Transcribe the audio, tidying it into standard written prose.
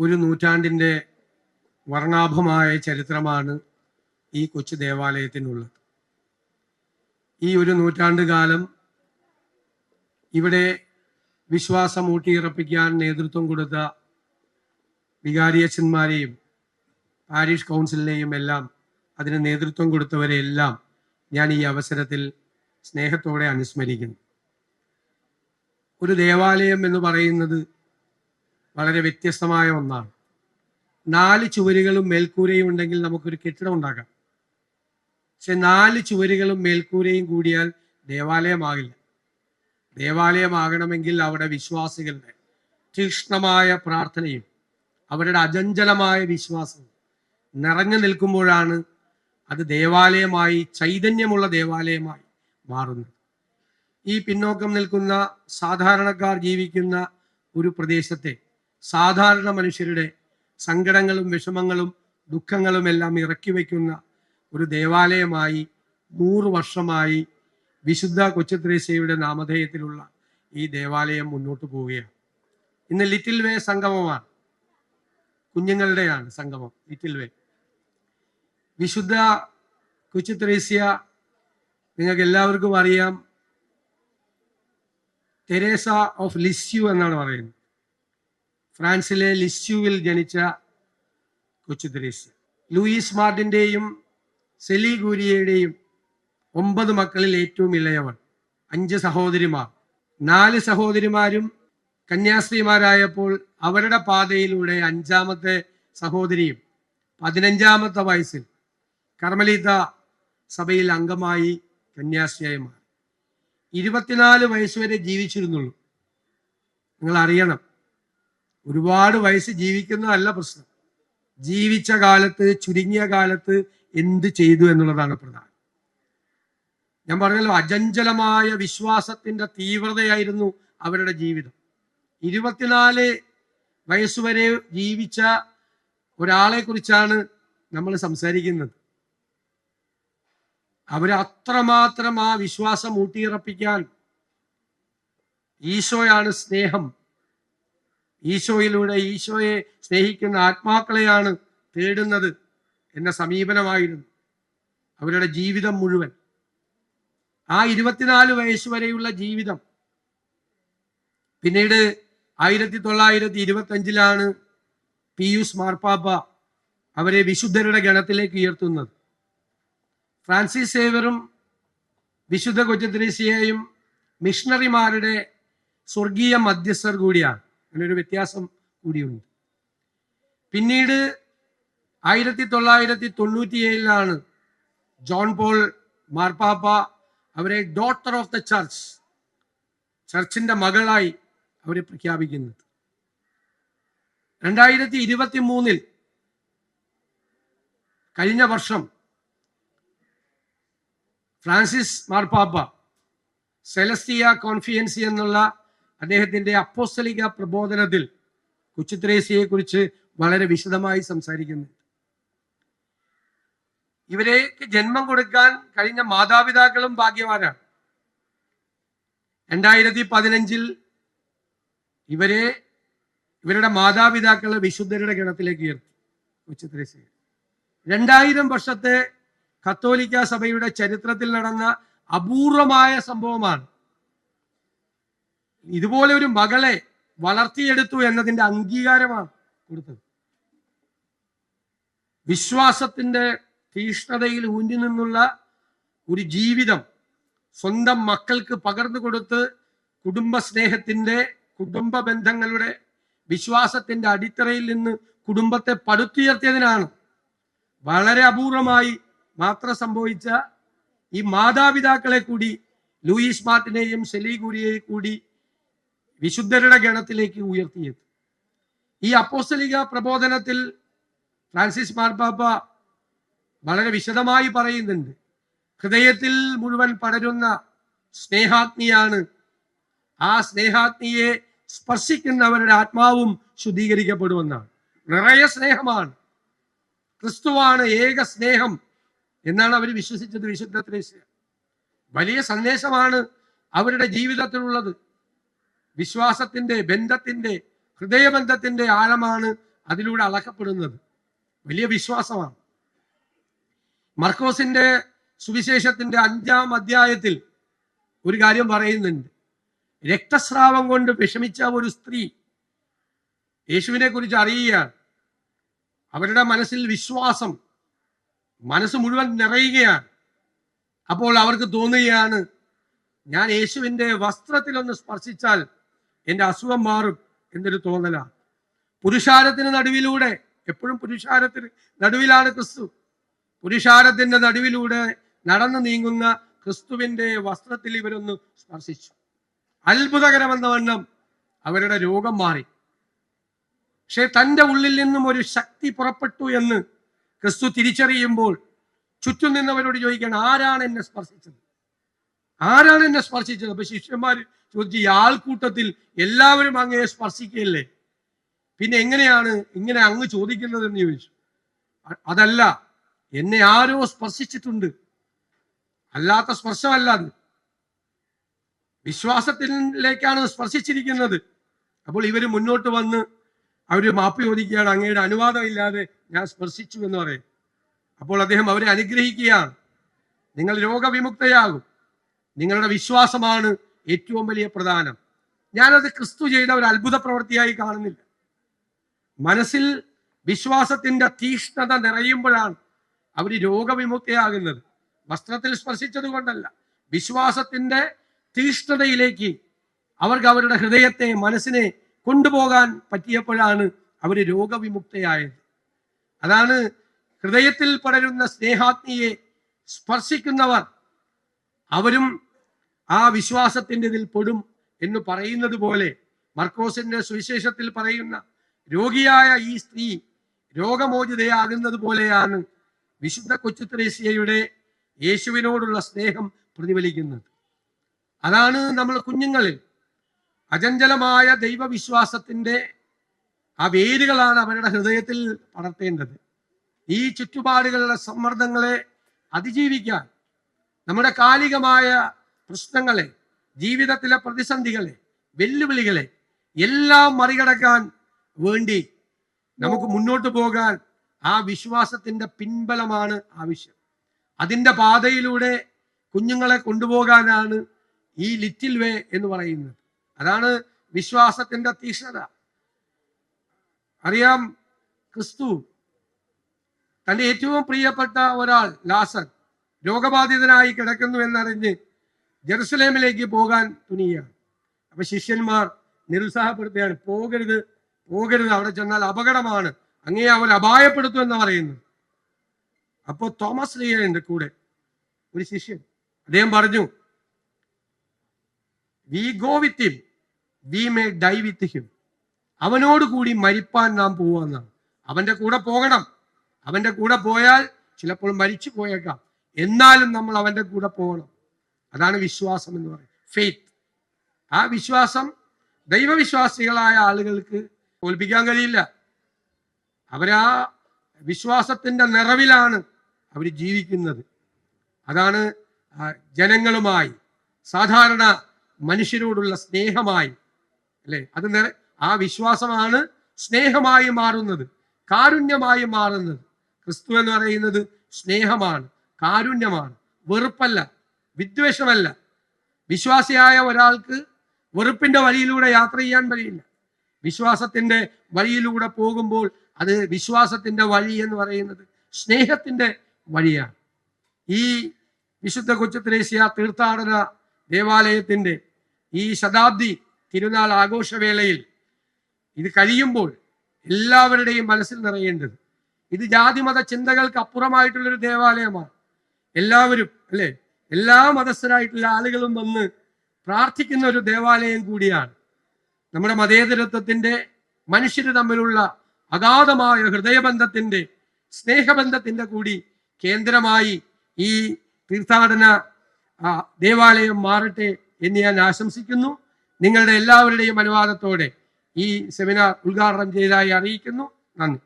ഒരു നൂറ്റാണ്ടിൻ്റെ വർണ്ണാഭമായ ചരിത്രമാണ് ഈ കൊച്ചു ദേവാലയത്തിനുള്ളത്. ഈ ഒരു നൂറ്റാണ്ട് കാലം ഇവിടെ വിശ്വാസം ഊട്ടിയുറപ്പിക്കാൻ നേതൃത്വം കൊടുത്ത വികാരിയച്ഛന്മാരെയും പാരിഷ് കൗൺസിലിനെയും എല്ലാം അതിന് നേതൃത്വം കൊടുത്തവരെയെല്ലാം ഞാൻ ഈ അവസരത്തിൽ സ്നേഹത്തോടെ അനുസ്മരിക്കുന്നു. ഒരു ദേവാലയം എന്ന് പറയുന്നത് വളരെ വ്യത്യസ്തമായ ഒന്നാണ്. 4 ചുവരുകളും മേൽക്കൂരയും ഉണ്ടെങ്കിൽ നമുക്കൊരു കെട്ടിടം ഉണ്ടാക്കാം. പക്ഷെ 4 ചുവരുകളും മേൽക്കൂരയും കൂടിയാൽ ദേവാലയമാകില്ല. ദേവാലയമാകണമെങ്കിൽ അവിടെ വിശ്വാസികളുടെ തീക്ഷ്ണമായ പ്രാർത്ഥനയും അവരുടെ അചഞ്ചലമായ വിശ്വാസവും നിറഞ്ഞു നിൽക്കുമ്പോഴാണ് അത് ദേവാലയമായി, ചൈതന്യമുള്ള ദേവാലയമായി മാറുന്നത്. ഈ പിന്നോക്കം നിൽക്കുന്ന സാധാരണക്കാർ ജീവിക്കുന്ന ഒരു പ്രദേശത്തെ സാധാരണ മനുഷ്യരുടെ സങ്കടങ്ങളും വിഷമങ്ങളും ദുഃഖങ്ങളും എല്ലാം ഇറക്കി വയ്ക്കുന്ന ഒരു ദേവാലയമായി 100 വർഷമായി വിശുദ്ധ കൊച്ചുത്രേസ്യയുടെ നാമധേയത്തിലുള്ള ഈ ദേവാലയം മുന്നോട്ട് പോവുകയാണ്. ഇന്ന് ലിറ്റിൽ വേ സംഗമമാണ്, കുഞ്ഞുങ്ങളുടെയാണ് സംഗമം. ലിറ്റിൽ വേ വിശുദ്ധ കൊച്ചുത്രേസ്യ നിങ്ങൾക്ക് എല്ലാവർക്കും അറിയാം, തെരേസ ഓഫ് ലിസ്യു എന്നാണ് പറയുന്നത്. ഫ്രാൻസിലെ ലിസ്യുവിൽ ജനിച്ച കൊച്ചുത്രേസ്യ. ലൂയിസ് മാർട്ടിൻ്റെയും സെലി ഗൂരിയയുടെയും 9 മക്കളിൽ ഏറ്റവും ഇളയവൾ. 5 സഹോദരിമാർ. 4 സഹോദരിമാരും കന്യാസ്ത്രീമാരായപ്പോൾ അവരുടെ പാതയിലൂടെ 5ാമത്തെ സഹോദരിയും 15ാമത്തെ വയസ്സിൽ കർമ്മലീത്ത സഭയിൽ അംഗമായി കന്യാസ്ത്രീയായി മാറി. 24 വയസ്സുവരെ ജീവിച്ചിരുന്നുള്ളൂ. നിങ്ങൾ അറിയണം, ഒരുപാട് വയസ്സ് ജീവിക്കുന്നതല്ല പ്രശ്നം, ജീവിച്ച കാലത്ത്, ചുരുങ്ങിയ കാലത്ത് എന്ത് ചെയ്തു എന്നുള്ളതാണ് പ്രധാനം. ഞാൻ പറഞ്ഞല്ലോ, അചഞ്ചലമായ വിശ്വാസത്തിന്റെ തീവ്രതയായിരുന്നു അവരുടെ ജീവിതം. 24 വയസ്സുവരെ ജീവിച്ച ഒരാളെ കുറിച്ചാണ് നമ്മൾ സംസാരിക്കുന്നത്. അവര് അത്രമാത്രം ആ വിശ്വാസം ഊട്ടിയുറപ്പിക്കാൻ, ഈശോയാണ് സ്നേഹം, ഈശോയിലൂടെ ഈശോയെ സ്നേഹിക്കുന്ന ആത്മാക്കളെയാണ് തേടുന്നത് എന്ന സമീപനമായിരുന്നു അവരുടെ ജീവിതം മുഴുവൻ. ആ 24 വയസ്സ് വരെയുള്ള ജീവിതം പിന്നീട് 1925 പിയൂസ് മാർപ്പാപ്പ അവരെ വിശുദ്ധരുടെ ഗണത്തിലേക്ക് ഉയർത്തുന്നത്. ഫ്രാൻസിസ് സേവറും വിശുദ്ധ കൊച്ചുത്രേസ്യയും മിഷണറിമാരുടെ സ്വർഗീയ മധ്യസ്ഥർ കൂടിയാണ്. അങ്ങനൊരു വ്യത്യാസം കൂടിയുണ്ട്. പിന്നീട് 1997 ജോൺ പോൾ മാർപ്പാപ്പ അവരെ ഡോട്ടർ ഓഫ് ദ ചർച്ച്, ചർച്ചിന്റെ മകളായി അവരെ പ്രഖ്യാപിക്കുന്നത്. 2023 കഴിഞ്ഞ വർഷം ഫ്രാൻസിസ് മാർപ്പാപ്പ സെലസ്റ്റിയ കോൺഫിയൻസി എന്നുള്ള അദ്ദേഹത്തിന്റെ അപ്പോസ്തലിക പ്രബോധനത്തിൽ കൊച്ചുത്രേസ്യയെ കുറിച്ച് വളരെ വിശദമായി സംസാരിക്കുന്നുണ്ട്. ഇവരേക്ക് ജന്മം കൊടുക്കാൻ കഴിഞ്ഞ മാതാപിതാക്കളും ഭാഗ്യവാനാണ്. 2015 ഇവരുടെ മാതാപിതാക്കളെ വിശുദ്ധരുടെ ഗണത്തിലേക്ക് ഉയർത്തി കൊച്ചുത്രേസ്യ. 2000 വർഷത്തെ കത്തോലിക്ക സഭയുടെ ചരിത്രത്തിൽ നടന്ന അപൂർവമായ സംഭവമാണ്. ഇതുപോലെ ഒരു മകളെ വളർത്തിയെടുത്തു എന്നതിന്റെ അംഗീകാരമാണ് കൊടുത്തത്. വിശ്വാസത്തിന്റെ തീഷ്ണതയിൽ ഊന്നി നിന്നുള്ള ഒരു ജീവിതം സ്വന്തം മക്കൾക്ക് പകർന്നു കൊടുത്ത് കുടുംബ സ്നേഹത്തിന്റെ, കുടുംബ ബന്ധങ്ങളുടെ, വിശ്വാസത്തിന്റെ അടിത്തറയിൽ നിന്ന് കുടുംബത്തെ പടുത്തുയർത്തിയതിനാണ് വളരെ അപൂർവമായി മാത്രം സംഭവിച്ച ഈ മാതാപിതാക്കളെ കൂടി, ലൂയിസ് മാർട്ടിനെയും സെലി ഗൂരിയെയും കൂടി വിശുദ്ധരുടെ ഗണത്തിലേക്ക് ഉയർത്തിയത്. ഈ അപ്പോസ്തലിക പ്രബോധനത്തിൽ ഫ്രാൻസിസ് മാർപ്പാപ്പ വളരെ വിശദമായി പറയുന്നുണ്ട്, ഹൃദയത്തിൽ മുഴുവൻ പടരുന്ന സ്നേഹാഗ്നിയാണ്. ആ സ്നേഹാഗ്നിയെ സ്പർശിക്കുന്നവരുടെ ആത്മാവും ശുദ്ധീകരിക്കപ്പെടുമെന്നാണ്. നിറയെ സ്നേഹമാണ്, ക്രിസ്തുവാണ് ഏക സ്നേഹം എന്നാണ് അവർ വിശ്വസിച്ചത്. വിശുദ്ധ ത്രേസ്യ വലിയ സന്ദേശമാണ് അവരുടെ ജീവിതത്തിലുള്ളത്. വിശ്വാസത്തിന്റെ, ബന്ധത്തിന്റെ, ഹൃദയബന്ധത്തിന്റെ ആഴമാണ് അതിലൂടെ അളക്കപ്പെടുന്നത്. വലിയ വിശ്വാസമാണ്. മർക്കോസിന്റെ സുവിശേഷത്തിന്റെ 5-ാം അധ്യായത്തിൽ ഒരു കാര്യം പറയുന്നുണ്ട്. രക്തസ്രാവം കൊണ്ട് വിഷമിച്ച ഒരു സ്ത്രീ യേശുവിനെ കുറിച്ച് അറിയുകയാണ്. അവരുടെ മനസ്സിൽ വിശ്വാസം, മനസ്സ് മുഴുവൻ നിറയുകയാണ്. അപ്പോൾ അവർക്ക് തോന്നുകയാണ്, ഞാൻ യേശുവിൻ്റെ വസ്ത്രത്തിലൊന്ന് സ്പർശിച്ചാൽ എൻ്റെ അസുഖം മാറും എന്നൊരു തോന്നലാണ്. പുരുഷാരത്തിന് നടുവിലൂടെ, എപ്പോഴും പുരുഷാരത്തിന് നടുവിലാണ് ക്രിസ്തു, പുരുഷാരത്തിന്റെ നടുവിലൂടെ നടന്നു നീങ്ങുന്ന ക്രിസ്തുവിന്റെ വസ്ത്രത്തിൽ ഇവരൊന്ന് സ്പർശിച്ചു. അത്ഭുതകരമെന്ന വണ്ണം അവരുടെ രോഗം മാറി. പക്ഷെ തൻ്റെ ഉള്ളിൽ നിന്നും ഒരു ശക്തി പുറപ്പെട്ടു എന്ന് ക്രിസ്തു തിരിച്ചറിയുമ്പോൾ ചുറ്റും നിന്നവരോട് ചോദിക്കണം, ആരാണ് എന്നെ സ്പർശിച്ചത്? ആരാണ് എന്നെ സ്പർശിച്ചത്? അപ്പൊ ശിഷ്യന്മാർ ചോദിച്ചു, ഈ ആൾക്കൂട്ടത്തിൽ എല്ലാവരും അങ്ങയെ സ്പർശിക്കുകയല്ലേ, പിന്നെ എങ്ങനെയാണ് ഇങ്ങനെ അങ്ങ് ചോദിക്കുന്നത് എന്ന് ചോദിച്ചു. അതല്ല, എന്നെ ആരോ സ്പർശിച്ചിട്ടുണ്ട്, അല്ലാത്ത സ്പർശമല്ല, അത് വിശ്വാസത്തിലേക്കാണ് സ്പർശിച്ചിരിക്കുന്നത്. അപ്പോൾ ഇവര് മുന്നോട്ട് വന്ന് അവര് മാപ്പ് ചോദിക്കുകയാണ്, അങ്ങയുടെ അനുവാദം ഇല്ലാതെ ഞാൻ സ്പർശിച്ചു എന്ന് പറയും. അപ്പോൾ അദ്ദേഹം അവരെ അനുഗ്രഹിക്കുകയാണ്, നിങ്ങൾ രോഗവിമുക്തയാകും, നിങ്ങളുടെ വിശ്വാസമാണ് ഏറ്റവും വലിയ പ്രധാനം. ഞാനത് ക്രിസ്തു ചെയ്ത ഒരു അത്ഭുത പ്രവൃത്തിയായി കാണുന്നില്ല. മനസ്സിൽ വിശ്വാസത്തിന്റെ തീഷ്ണത നിറയുമ്പോഴാണ് അവർ രോഗവിമുക്തയാകുന്നത്. വസ്ത്രത്തിൽ സ്പർശിച്ചത് കൊണ്ടല്ല, വിശ്വാസത്തിന്റെ തീഷ്ണതയിലേക്ക് അവർക്ക് അവരുടെ ഹൃദയത്തെ, മനസ്സിനെ കൊണ്ടുപോകാൻ പറ്റിയപ്പോഴാണ് അവർ രോഗവിമുക്തയായത്. അതാണ് ഹൃദയത്തിൽ പടരുന്ന സ്നേഹാഗ്നിയെ സ്പർശിക്കുന്നവർ അവരും ആ വിശ്വാസത്തിൻ്റെ ഇതിൽ പെടും എന്ന് പറയുന്നത് പോലെ, മർക്കോസിന്റെ സുവിശേഷത്തിൽ പറയുന്ന രോഗിയായ ഈ സ്ത്രീ രോഗമോചിതയാകുന്നത് പോലെയാണ് വിശുദ്ധ കൊച്ചു ത്രേസ്യയുടെ യേശുവിനോടുള്ള സ്നേഹം പ്രതിഫലിക്കുന്നത്. അതാണ് നമ്മൾ കുഞ്ഞുങ്ങളിൽ അചഞ്ചലമായ ദൈവവിശ്വാസത്തിന്റെ ആ വേരുകളാണ് അവരുടെ ഹൃദയത്തിൽ പടർത്തേണ്ടത്. ഈ ചുറ്റുപാടുകളുടെ സമ്മർദ്ദങ്ങളെ അതിജീവിക്കാൻ, നമ്മുടെ കാലികമായ പ്രശ്നങ്ങളെ, ജീവിതത്തിലെ പ്രതിസന്ധികളെ, വെല്ലുവിളികളെ എല്ലാം മറികടക്കാൻ വേണ്ടി നമുക്ക് മുന്നോട്ട് പോകാൻ ആ വിശ്വാസത്തിന്റെ പിൻബലമാണ് ആവശ്യം. അതിൻ്റെ പാതയിലൂടെ കുഞ്ഞുങ്ങളെ കൊണ്ടുപോകാനാണ് ഈ ലിറ്റിൽ വേ എന്ന് പറയുന്നത്. അതാണ് വിശ്വാസത്തിന്റെ തീക്ഷ്ണത. അറിയാം, ക്രിസ്തു തൻ്റെ ഏറ്റവും പ്രിയപ്പെട്ട ഒരാൾ ലാസർ രോഗബാധിതനായി കിടക്കുന്നു എന്നറിഞ്ഞ് ജെറുസലേമിലേക്ക് പോകാൻ തുനിയാണ്. അപ്പൊ ശിഷ്യന്മാർ നിരുത്സാഹപ്പെടുത്തുകയാണ്, പോകരുത് പോകരുത്, അവിടെ ചെന്നാൽ അപകടമാണ്, അങ്ങേ അവൻ അപായപ്പെടുത്തും എന്ന് പറയുന്നു. അപ്പോൾ തോമസ് ലീഹയുടെ കൂടെ ഒരു ശിഷ്യൻ, അദ്ദേഹം പറഞ്ഞു, we go with him, we may die with him. അവനോട് കൂടി മരിപ്പാൻ നാം പോവാന്നാണ്. അവന്റെ കൂടെ പോകണം. അവന്റെ കൂടെ പോയാൽ ചിലപ്പോൾ മരിച്ചു പോയേക്കാം, എന്നാലും നമ്മൾ അവന്റെ കൂടെ പോകണം. അതാണ് വിശ്വാസം എന്ന് പറയുന്നത്, ഫെയ്ത്ത്. ആ വിശ്വാസം ദൈവവിശ്വാസികളായ ആളുകൾക്ക് തോൽപ്പിക്കാൻ കഴിയില്ല. അവരാ വിശ്വാസത്തിന്റെ നിറവിലാണ് അവർ ജീവിക്കുന്നത്. അതാണ് ജനങ്ങളുമായി, സാധാരണ മനുഷ്യരോടുള്ള സ്നേഹമായി, അല്ലെ? അത് ആ വിശ്വാസമാണ് സ്നേഹമായി മാറുന്നത്, കാരുണ്യമായി മാറുന്നത്. ക്രിസ്തു എന്ന് പറയുന്നത് സ്നേഹമാണ്, കാരുണ്യമാണ്, വെറുപ്പല്ല, വിദ്വേഷമല്ല. വിശ്വാസിയായ ഒരാൾക്ക് വെറുപ്പിന്റെ വഴിയിലൂടെ യാത്ര ചെയ്യാൻ കഴിയില്ല. വിശ്വാസത്തിന്റെ വഴിയിലൂടെ പോകുമ്പോൾ അത് വിശ്വാസത്തിന്റെ വഴി എന്ന് പറയുന്നത് സ്നേഹത്തിന്റെ വഴിയാണ്. ഈ വിശുദ്ധ കൊച്ചു ത്രേസ്യ തീർത്ഥാടന ദേവാലയത്തിന്റെ ഈ ശതാബ്ദി തിരുനാൾ ആഘോഷവേളയിൽ ഇത് കഴിയുമ്പോൾ എല്ലാവരുടെയും മനസ്സിൽ നിറയേണ്ടത്, ഇത് ജാതിമത ചിന്തകൾക്ക് അപ്പുറമായിട്ടുള്ളൊരു ദേവാലയമാണ്. എല്ലാവരും, അല്ലെ, എല്ലാ മതസ്ഥരായിട്ടുള്ള ആളുകളും വന്ന് പ്രാർത്ഥിക്കുന്ന ഒരു ദേവാലയം കൂടിയാണ്. നമ്മുടെ മതേതരത്വത്തിന്റെ, മനുഷ്യര് തമ്മിലുള്ള അഗാധമായ ഹൃദയബന്ധത്തിന്റെ, സ്നേഹബന്ധത്തിന്റെ കൂടി കേന്ദ്രമായി ഈ തീർത്ഥാടന ദേവാലയം മാറട്ടെ എന്ന് ഞാൻ ആശംസിക്കുന്നു. നിങ്ങളുടെ എല്ലാവരുടെയും അനുവാദത്തോടെ ഈ സെമിനാർ ഉദ്ഘാടനം ചെയ്തതായി അറിയിക്കുന്നു. നന്ദി.